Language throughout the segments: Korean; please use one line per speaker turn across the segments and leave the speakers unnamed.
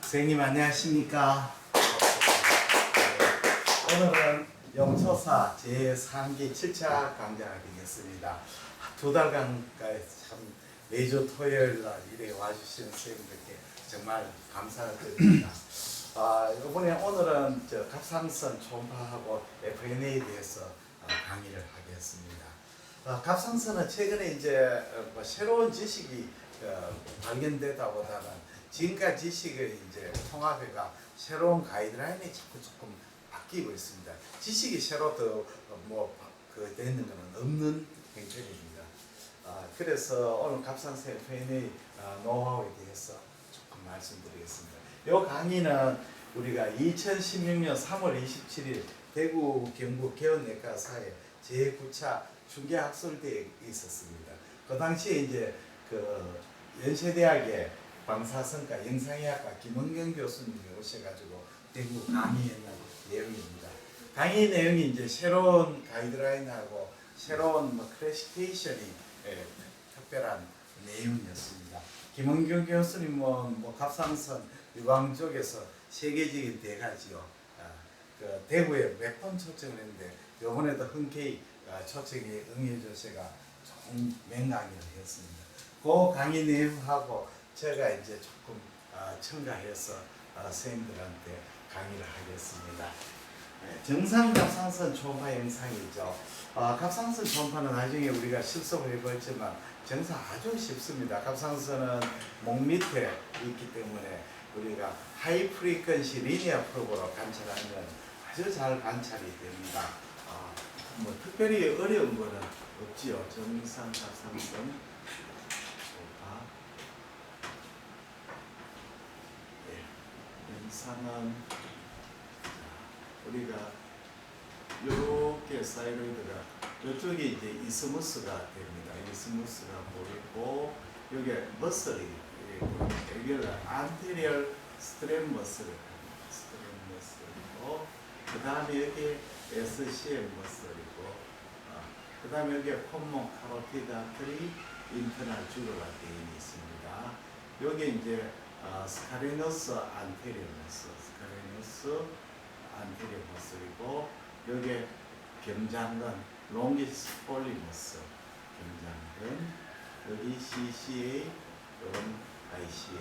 선생님 안녕하십니까? 오늘은 영초사 제3기 7차 강좌가 되겠습니다. 두 달간까지 참 매주 토요일 날 이래 와주시는 선생님들께 정말 감사드립니다. 이번에 오늘은 갑상선 초음파하고 FNA에 대해서 강의를 하겠습니다. 갑상선은 최근에 이제 새로운 지식이 발견되다 보다는 지금까지 지식의 이제 통합회가 새로운 가이드라인이 자꾸 조금 바뀌고 있습니다. 지식이 새로 되는 것은 없는 형편입니다. 그래서 오늘 갑상선 FNA 노하우에 대해서 조금 말씀드리겠습니다. 이 강의는 우리가 2016년 3월 27일 대구 경북 개원내과사의 제9차 중개학술대회에 있었습니다. 그 당시에 이제 연세대학의 방사선과 영상의학과 김원경 교수님이 오셔가지고 대구 강의했는 내용입니다. 강의 내용이 이제 새로운 가이드라인하고 새로운 클래시피케이션이 특별한 내용이었습니다. 김원경 교수님은 갑상선 유방 쪽에서 세계적인 대가지요. 대구에 몇 번 초청을 했는데 이번에도 흔쾌히 초청에 응해주셔가 좋은 맹강의를 했습니다. 그 강의 내용하고 제가 이제 조금 첨가해서 선생님들한테 강의를 하겠습니다. 정상 갑상선 초음파 영상이죠. 갑상선 초음파는 나중에 우리가 실습을 해봤지만 정상 아주 쉽습니다. 갑상선은 목 밑에 있기 때문에 우리가 하이 프리퀀시 리니어 프로브로 관찰하면 아주 잘 관찰이 됩니다. 특별히 어려운 거는 없지요. 정상 갑상선 영상은 우리가 이렇게 사이로이드가 이쪽에 이제 이스무스가 됩니다. 이스무스가 보이고 여기 머슬이 여기 안테리얼 스트랩 머슬이고 그 다음에 여기 SCM 머슬이고 그 다음에 여기 콤몬 카로티드 아트리 인터널 주로라 베인이 있습니다. 여기 이제 스카레너스 안테리어 머슬이고 여기 경장근 롱기스 폴리머스 경장근 여기 CCA 이런 ICA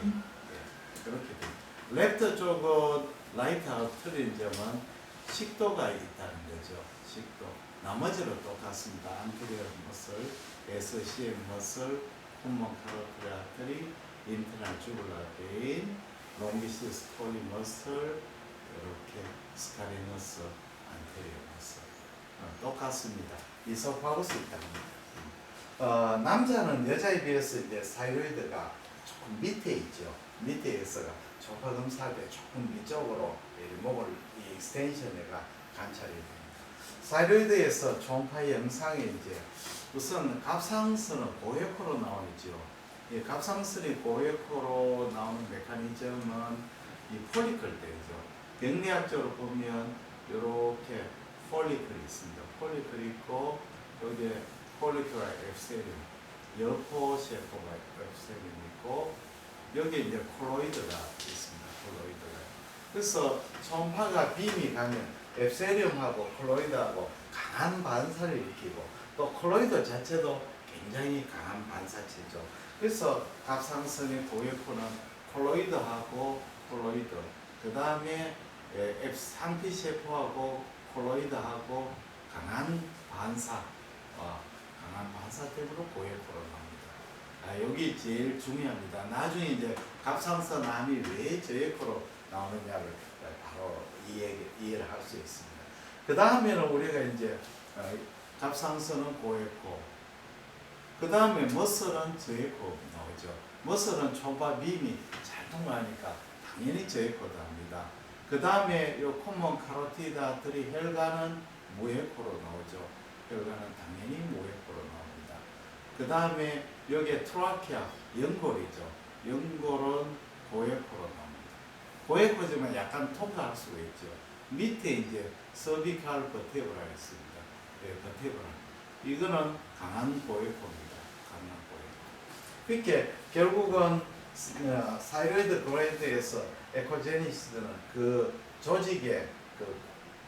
그렇게 됩니다. 랩터 쪽은 라이트 아웃트린 점은 식도가 있다는 거죠. 식도 나머지는 똑같습니다. 안테리어 머슬, SCM 머슬, 콤몬 카로티드 아트리 인터널 주블라 베인, 롱기시스 폴리머슬, 이렇게 스카레너스 안테리어 머슬 똑같습니다. 이소파고스 있답니다. 남자는 여자에 비해서 이제 사이로이드가 조금 밑에 있죠. 밑에 있어가 초음파 검사할 때 조금 위쪽으로 목을 이 익스텐션에가 관찰이 됩니다. 사이로이드에서 초음파 영상에 이제 우선 갑상선은 고에코로 나오죠. 갑상선이 고에코로 나오는 메커니즘은 이 폴리클 때죠. 병리학적으로 보면 이렇게 폴리클이 있습니다. 폴리클이 있고 여기에 폴리클라 앱세리움, 여포 셰포가 앱세리움이 있고 여기 이제 콜로이드가 있습니다. 콜로이드가. 그래서 초음파가 빔이 가면 앱세리움하고 콜로이드하고 강한 반사를 일으키고 또 콜로이드 자체도 굉장히 강한 반사체죠. 그래서 갑상선의 고에코는 콜로이드하고 콜로이드, 그 다음에 상피세포하고 콜로이드하고 강한 반사 때문에 고에코로 나옵니다. 여기 제일 중요합니다. 나중에 이제 갑상선 암이 왜 저에코로 나오느냐를 바로 이해를 할 수 있습니다. 그 다음에는 우리가 이제 갑상선은 고에코, 그 다음에 머슬은 저에코 나오죠. 머슬은 초음파 빔이 잘 통과하니까 당연히 저에코도 합니다. 그 다음에 요 콤몬 카로티드 아트리 혈관은 무에코로 나오죠. 혈관은 당연히 무에코로 나옵니다. 그 다음에 여기에 트라키아, 연골이죠. 연골은 고에코로 나옵니다. 고에코지만 약간 통과할 수가 있죠. 밑에 이제 서비칼 버테브라 있습니다. 버테브라. 이거는 강한 고에코입니다. 강한 고에코. 그렇게 결국은 사이로이드 글랜드에서 에코제니시스는 그 조직의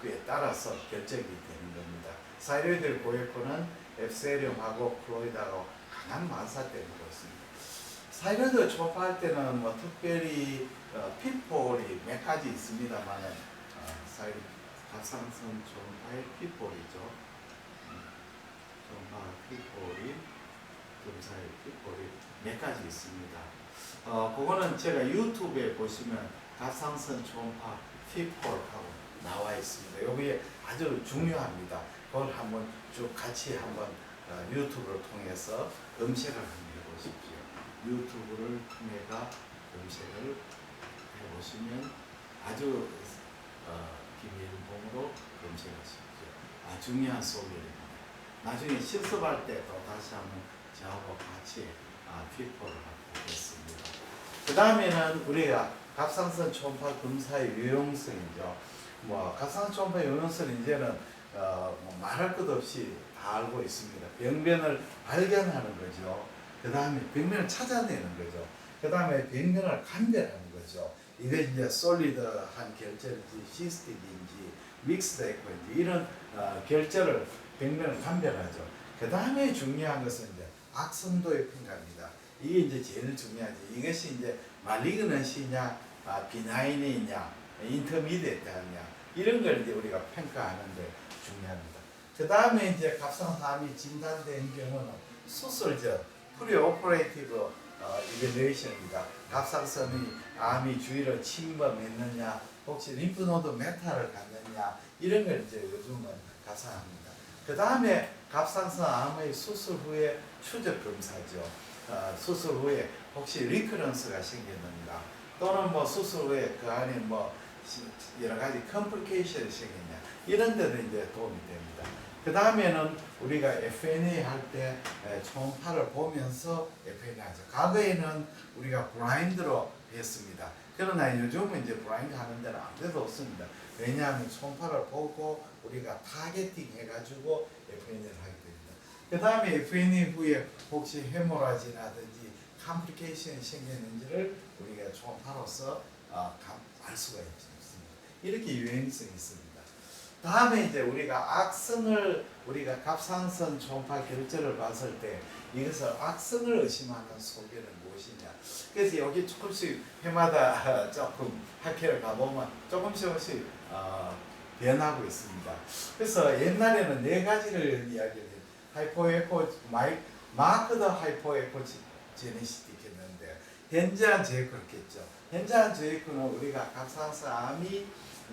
그에 따라서 결정이 되는 겁니다. 사이로이드 고에코는 앱세리움하고 플로이드하고 강한 만사 때문에 그렇습니다. 사이로이드 초파할 때는 뭐 특별히 pitfall이 몇 가지 있습니다만 갑상선 초파의 pitfall이죠. 초파 pitfall이 검사의 pitfall이 몇 가지 있습니다. 그거는 제가 유튜브에 보시면 갑상선 초음파 pitfall하고 나와 있습니다. 여기에 아주 중요합니다. 그걸 한번 쭉 같이 한번 유튜브를 통해서 검색을 한번 해보십시오. 유튜브를 통해가 검색을 해보시면 아주 비밀번호로 검색하십시오. 중요한 소리입니다. 나중에 실습할 때 또 다시 한번 저하고 같이 pitfall을 보겠습니다. 그 다음에는 우리가 갑상선 초음파 검사의 유용성이죠. 갑상선 초음파 유용성은 이제는 말할 것 없이 다 알고 있습니다. 병변을 발견하는 거죠. 그 다음에 병변을 찾아내는 거죠. 그 다음에 병변을 감별하는 거죠. 이게 이제 솔리드한 결절인지 시스틱인지 믹스드 에코인지 이런 결절을 병변을 감별하죠. 그 다음에 중요한 것은 이제 악성도의 평가입니다. 이게 이제 제일 중요하지. 이것이 이제 말리그넌시냐, 비나인이냐, 인터미디에이트냐 이런 걸 이제 우리가 평가하는데 중요합니다. 그 다음에 이제 갑상선암이 진단된 경우는 수술적 프리오퍼레이티브 이벨루에이션입니다. 갑상선이 암이 주위를 침범했느냐, 혹시 림프노드 메타를 갖느냐 이런 걸 이제 요즘은 가상합니다. 그 다음에 갑상선 암의 수술 후에 추적 검사죠. 수술 후에 혹시 리커런스가 생겼는가, 또는 뭐 수술 후에 그 안에 뭐 여러 가지 컴플리케이션이 생겼냐 이런 데는 이제 도움이 됩니다. 그 다음에는 우리가 FNA 할 때 초음파를 보면서 FNA 하죠. 과거에는 우리가 블라인드로 했습니다. 그러나 요즘은 이제 블라인드 하는 데는 아무데도 없습니다. 왜냐하면 초음파를 보고 우리가 타겟팅 해가지고 FNA를 하게 됩니다. 그 다음에 FNA 후에 혹시 헤모라지라든지 컴플리케이션이 생겼는지를 우리가 초음파로서 알 수가 있습니다. 이렇게 유행성이 있습니다. 다음에 이제 우리가 악성을 우리가 갑상선 초음파 결절을 봤을 때 이것을 악성을 의심하는 소견은 무엇이냐. 그래서 여기 조금씩 해마다 조금 학회를 가보면 조금씩 변하고 있습니다. 그래서 옛날에는 네 가지를 이야기해요. 하이포에코 마크드 하이포에코 제네시틱 했는데 현재한 제이크였겠죠. 현재한 제이크는 우리가 갑상선 암이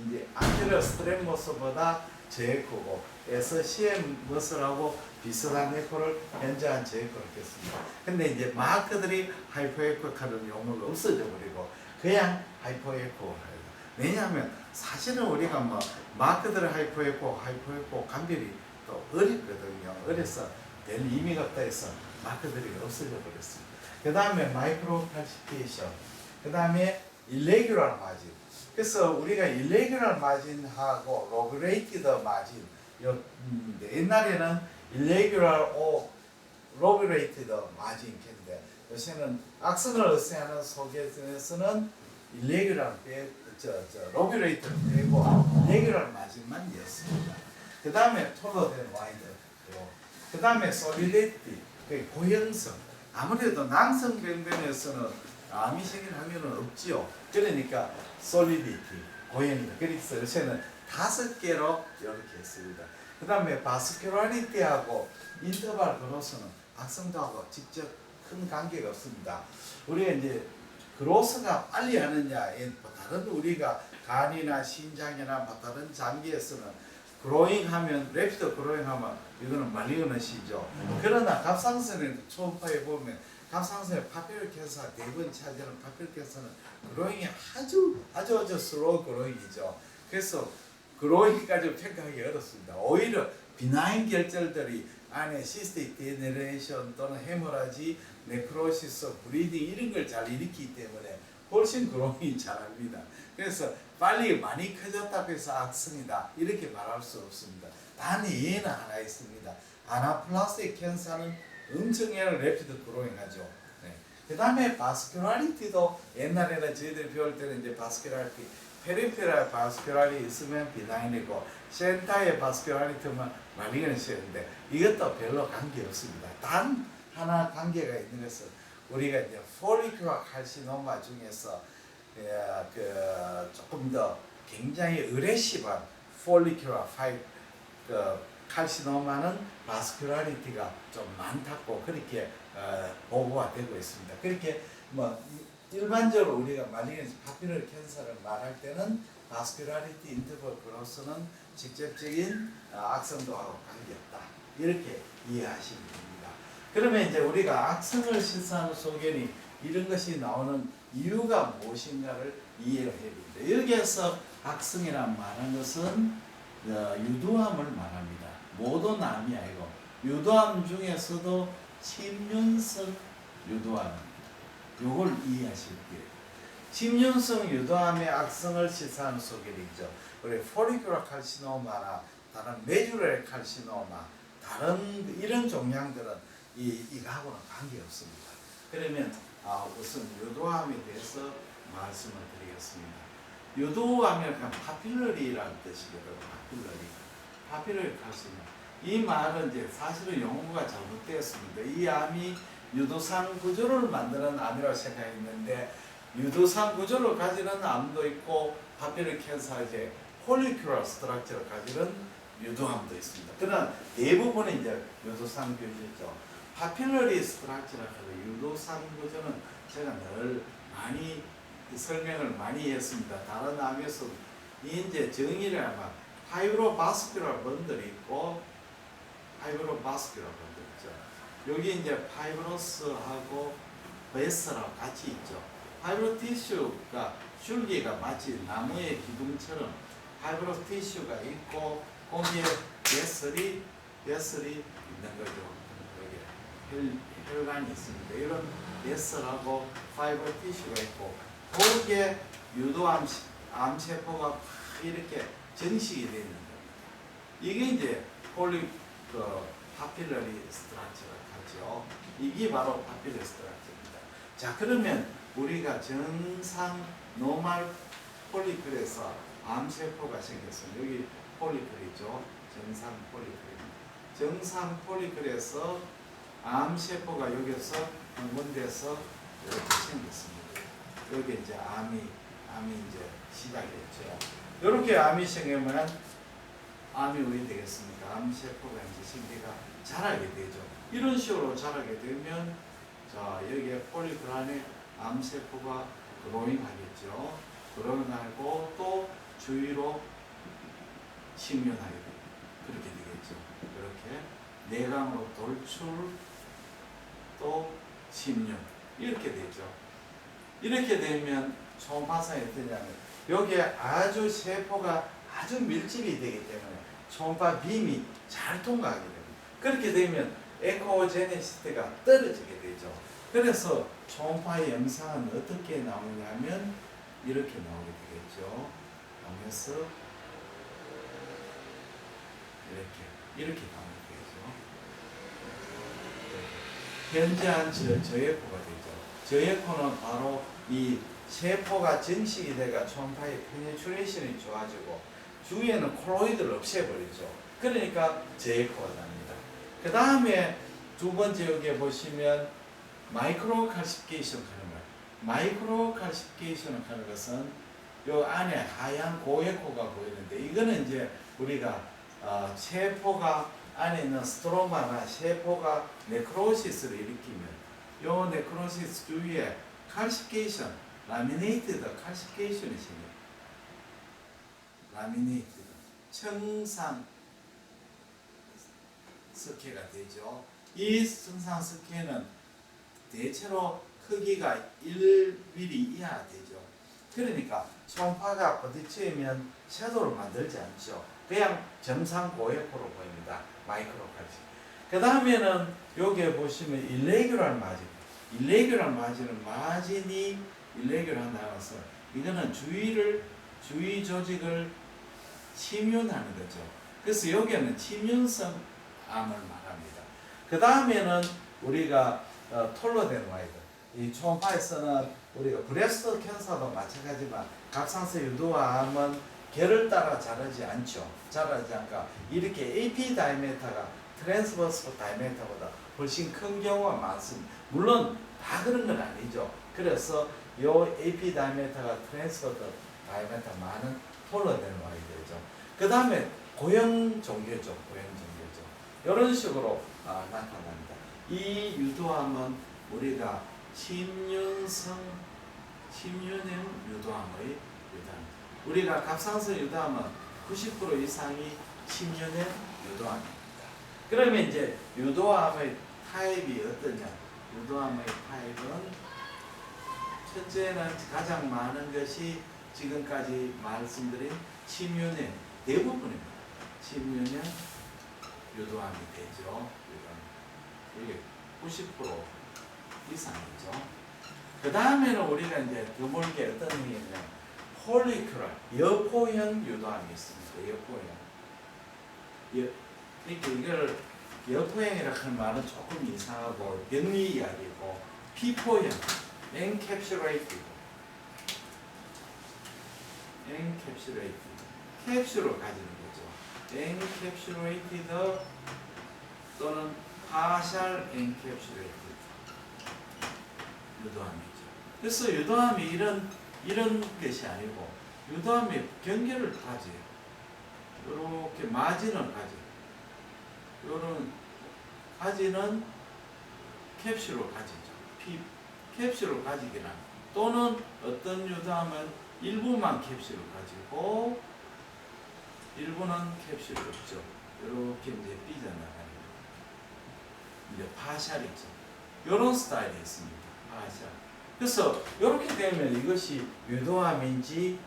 이제 아테로스트레모스보다 제이크고 SCM 머슬하고 비슷한 에코를 현재한 제이크를 했습니다. 근데 이제 마크들이 하이포에코라는 용어가 없어져 버리고 그냥 하이포에코. 왜냐하면 사실은 우리가 뭐 마크들 하이포에코 감별이 또 어렵거든요. 어려서 별 의미가 없다 해서 마크들이 없어져 버렸습니다. 그 다음에 마이크로 칼시피에이션, 그 다음에 일레귤러 마진. 그래서 우리가 일레귤러 마진하고 로브레이티드 마진, 옛날에는 일레귤러 로브레이티드 마진인데 요새는 악성을 의심하는 소견에서는 일레귤러 로브레이티드 빼고 일레귤러 마진만 있습니다. 그 다음에 톨러된 와이드, 그 다음에 솔리디티, 고형성. 아무래도 난성 병변에서는 암이 생긴하면은 없지요. 그러니까 솔리디티, 고형이다. 그래서 요새는 5개로 이렇게 했습니다. 그 다음에 바스큘라리티하고 인터벌 그로스는 악성도하고 직접 큰 관계가 없습니다. 우리가 이제 그로스가 빨리 하느냐, 다른 우리가 간이나 심장이나 다른 장기에서는 그로잉 하면, 랩티드 그로잉 하면 이거는 말리그넌시죠. 그러나 갑상선에도 초음파에 보면 갑상선의 파피럴 캔서 대부분 차지하는 파피럴 캔서는 그로잉이 아주 슬로우 그로잉이죠. 그래서 그로잉까지 평가하기 어렵습니다. 오히려 비나인 결절들이 안에 시스틱 디제너레이션 또는 헤모라지, 네크로시스, 브리딩 이런 걸 잘 일으키기 때문에 훨씬 그로잉이 잘합니다. 그래서 빨리 많이 커졌다고 해서 악성이다 이렇게 말할 수 없습니다. 단 예는 하나 있습니다. 아나플라스틱 캔서는 엄청 얘를 랩티드 그로잉하죠. 네. 그 다음에 바스큘라리티도 옛날에는 저희들이 배울 때는 이제 바스큘라리티, 페리페랄 바스큘라리 있으면 비나인이고 센터의 바스큘라리티면 말리그넌스였는데 이것도 별로 관계 없습니다. 단 하나 관계가 있는 것은 우리가 이제 폴리큘라 칼시노마 중에서 조금 더 굉장히 어레시브한 폴리큘라 칼시노마는 바스큘라리티가 좀 많다고 그렇게 보고가 되고 있습니다. 그렇게 뭐 일반적으로 우리가 말리그넌스 파피룰 캔서를 말할 때는 바스큘라리티 인터벌 그로스는 직접적인 악성도하고 관계없다. 이렇게 이해하시면 됩니다. 그러면 이제 우리가 악성을 실사하는 소견이 이런 것이 나오는 이유가 무엇인가를 이해를 해야 됩니다. 여기에서 악성이란 말하는 것은 유두암을 말합니다. 모든 암이 아니고 유두암 중에서도 침륜성 유두암입니다. 요걸 이해하실게요. 침륜성 유두암의 악성을 실사하는 소견이 있죠. 우리 폴리큘라 칼시노마나 다른 메듀러리 칼시노마 다른 이런 종양들은 이거하고는 관계없습니다. 그러면 우선 유두암에 대해서 말씀을 드리겠습니다. 유두암이란 파필러리라는 뜻이거든요. 파필러리 칼시노마. 이 말은 이제 사실은 용어가 잘못되었습니다. 이 암이 유두상 구조를 만드는 암이라고 생각했는데 유두상 구조를 가지는 암도 있고 파필러리 캔서 이제 폴리큘라 스트럭처를 가지는 유두암도 있습니다. 그러나 대부분은 이제 유두상 구조죠. 파필러리 스트럭처라고 유두상 구조는 제가 늘 많이 설명을 많이 했습니다. 다른 암에서 이제 정의를 하면 파이브로바스큘라 번들이 있고 파이브로바스큘라 번들 있죠. 여기 이제 파이브로스하고 베스하고 같이 있죠. 파이브로 티슈가 줄기가 마치 나무의 기둥처럼 파이브로 티슈가 있고 거기에 베슬이 있는 거죠. 여기 혈관이 있습니다. 이런 베슬하고 파이브로 티슈가 있고 거기에 유도암 암세포가 이렇게 정식이 되어 있는 겁니다. 이게 이제 파필러리 스트럭처라고 하죠. 이게 바로 파필러리 스트럭처입니다. 자, 그러면 우리가 정상 노멀 폴리클에서 암세포가 생겼습니다. 여기 폴리클이죠. 정상 폴리클입니다. 정상 폴리클에서 암세포가 여기서 흥분돼서 이렇게 생겼습니다. 여기 이제 암이 이제 시작했죠. 이렇게 암이 생기면 암이 왜 되겠습니까? 암세포가 이제 생기가 자라게 되죠. 이런 식으로 자라게 되면 자, 여기에 폴리클 안에 암세포가 그로잉하겠죠. 그로잉하고 또 주위로 침륜하게 돼요. 그렇게 되겠죠. 이렇게 내강으로 돌출 또 침륜 이렇게 되죠. 이렇게 되면 초음파상이 어떠냐면 여기에 아주 세포가 아주 밀집이 되기 때문에 초음파 빔이 잘 통과하게 됩니다. 그렇게 되면 에코제네시티가 떨어지게 되죠. 그래서 초음파의 영상은 어떻게 나오냐면 이렇게 나오게 되겠죠. 나오면서 이렇게 나오게 되죠. 현저한 저에코가 되죠. 저에코는 바로 이 세포가 정식이 돼가 초음파의 페네트레이션이 좋아지고 주위에는 콜로이드를 없애버리죠. 그러니까 저에코가 납니다. 그 다음에 두 번째 여기에 보시면 마이크로 칼시피케이션 하는 거. 마이크로 칼시피케이션 하는 것은 요 안에 하얀 고에코가 보이는데 이거는 이제 우리가 세포가 안에 있는 스트로마나 세포가 네크로시스를 일으키면 요 네크로시스 주위에 칼시피케이션, 라미네이티드 칼시피케이션이 생겨요. 라미네이티드 청산 석회가 되죠. 이 청산 석회는 대체로 크기가 1mm 이하 되죠. 그러니까 초음파가 부딪히면 섀도를 만들지 않죠. 그냥 정상 고에코로 보입니다. 마이크로까지. 그 다음에는 여기에 보시면 일레귤럴 마진. 일레귤럴 마진은 마진이 일레귤럴 나와서 이거는 주위 조직을 침륜하는 거죠. 그래서 여기에는 침륜성 암을 말합니다. 그 다음에는 우리가 톨로데노이드. 이 초음파에서는 우리가 브레스트 캔서도 마찬가지지만 갑상선 유두암은 결을 따라 자라지 않죠. 자라지 않고 이렇게 AP 다이메터가 트랜스버스 다이메터보다 훨씬 큰 경우가 많습니다. 물론 다 그런 건 아니죠. 그래서 요 AP 다이메터가 트랜스버스 다이메터 많은 폴러된 와야 되죠. 그 다음에 고형 종괴죠. 고형 종괴죠. 이런 식으로 나타납니다. 이 유두암은 우리가 침윤형 유두암의 유두암. 우리가 갑상선 유두암은 90% 이상이 침윤형 유두암입니다. 그러면 이제 유두암의 타입이 어떠냐? 유두암의 타입은 첫째는 가장 많은 것이 지금까지 말씀드린 침윤형 대부분입니다. 침윤형 유두암이 되죠. 이게 90% 이상이죠. 그 다음에는 우리가 이제 드물게 어떤 행위냐면 폴리큘러 여포형 유두암이 있습니다. 여포형. 그러니까 이걸 여포형이라 하는 말은 조금 이상하고 병리 이야기고 피포형 엔캡슐레이티드 캡슐을 가지는 거죠. 엔캡슐레이티드 또는 파셜 엔캡슐레이티드 유도암이죠. 그래서 유도암이 이런 것이 아니고 유도암이 경계를 가져요. 이렇게 마진을 가져요. 이런 가지는 캡슐을 가지죠. 캡슐을 가지기는 또는 어떤 유도암은 일부만 캡슐을 가지고 일부는 캡슐이 없죠. 이렇게 이제 삐져나가는 이제 파샬이죠. 이런 스타일이 있습니다. 파샬. 그래서 이렇게 되면 이것이 유도암인지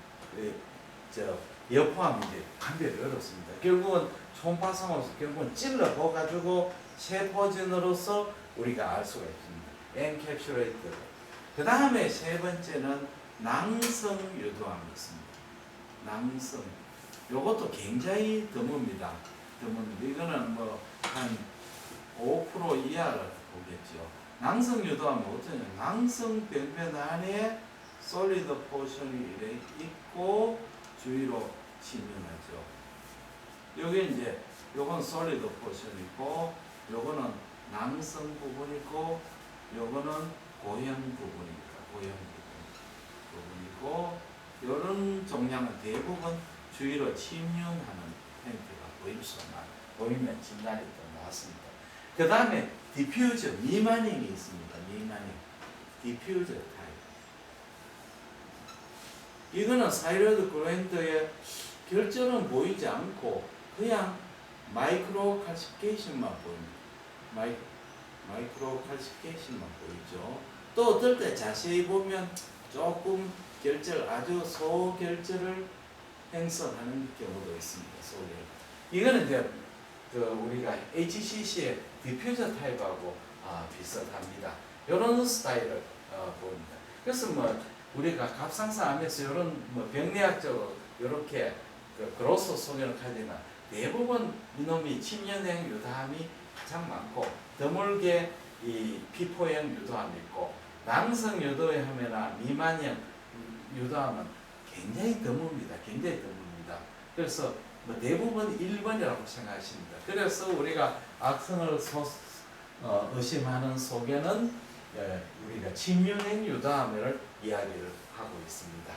여포암인지 판별이 어렵습니다. 결국은 초음파상으로서 결국은 찔러보 가지고 세포진으로서 우리가 알 수가 있습니다. 엔캡슐레이트. 그 다음에 세 번째는 낭성 유도암이 있습니다. 낭성. 요것도 굉장히 드뭅니다. 드뭅니다. 이거는 뭐 한 5% 이하를 보겠죠. 낭성 유도암은 어쩌냐? 낭성 병변 안에 솔리드 포션이 있고 주위로 침윤하죠. 여기 이제 요건 솔리드 포션이고 요거는 낭성 부분이고 요거는 고형 부분입니다. 고형 부분이고 이런 종양은 대부분 주위로 침윤하는 형태가 보이면 진단이 또 나왔습니다. 그 다음에 디퓨저 미만형이 있습니다. 미만형 디퓨저 타입. 이거는 사이로이드 글랜드의 결절은 보이지 않고 그냥 마이크로 칼시피케이션만 보입니다. 마이크로 칼시피케이션만 보이죠. 또 어떨 때 자세히 보면 조금 결절, 아주 소결절을 행선하는 경우도 있습니다. 소결. 이거는 이제 우리가 HCC의 디퓨저 타입하고 비슷합니다. 이런 스타일을 봅니다. 그래서 뭐 우리가 갑상선암에서 이런 뭐 병리학적으로 이렇게 그로스 소견을 가지만 대부분 이놈이 침연형 유도암이 가장 많고 드물게 이 피포형 유도암이 있고 낭성 유도에 하면은 미만형 유도암은 굉장히 드뭅니다. 굉장히 드뭅니다. 그래서 뭐 대부분 1번이라고 생각하십니다. 그래서 우리가 악성을 의심하는 속에는 우리가 침윤형 유도암을 이야기를 하고 있습니다.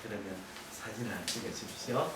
그러면 사진을 찍어 주십시오.